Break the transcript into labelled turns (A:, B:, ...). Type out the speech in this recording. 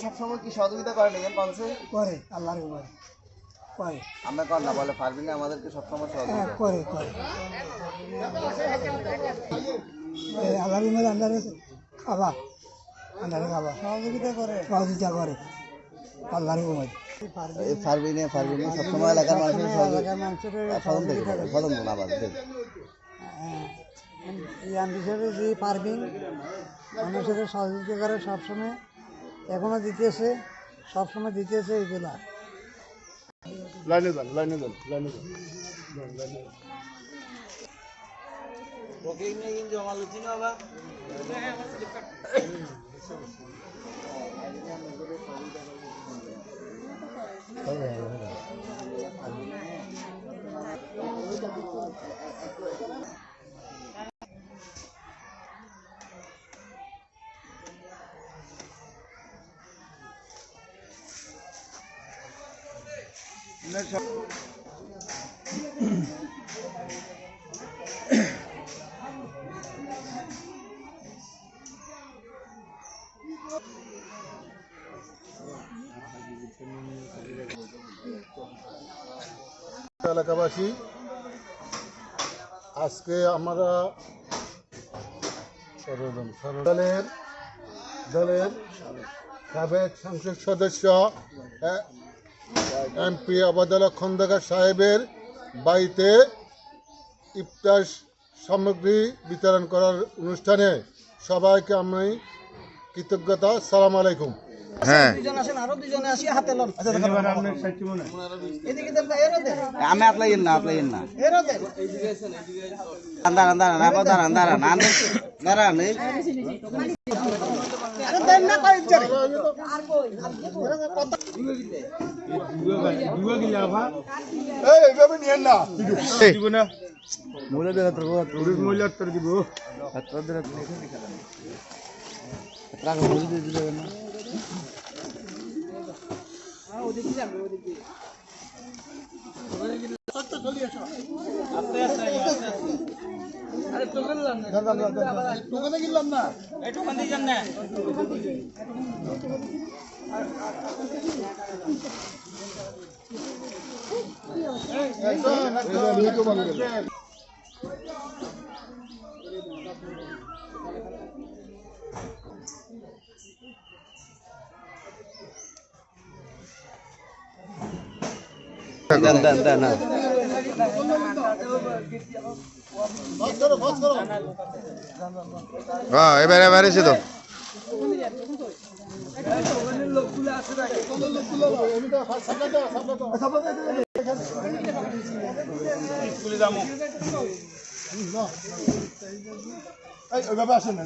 A: সবসময় কি সহযোগিতা করেন
B: করে আল্লাহর করে
A: আমরা কর না বলে পারবি না আমাদেরকে সবসময় সহযোগিতা
B: করে আল্লাহর আন্ডারে খাবার সহযোগিতা করে আল্লাহর
A: পারবি না সবসময় এলাকার মানুষের
B: হিসেবে যে পারবিং মানুষের সহযোগিতা করে সবসময় এখনো দিতেছে সবসময় দিতেছে এগুলা
C: লাইনে যান এলাকাবাসী, আজকে আমরা দলের সাবেক সংসদ সদস্য এমপি আবাদুল্লাহ খন্দকার সাহেবের বাড়িতে ইফতার সামগ্রী বিতরণ করার অনুষ্ঠানে সবাইকে আমি কৃতজ্ঞতা। সালাম আলাইকুম।
A: হ্যাঁ, আমি আপলাইন না এবারে এসে তো আসেন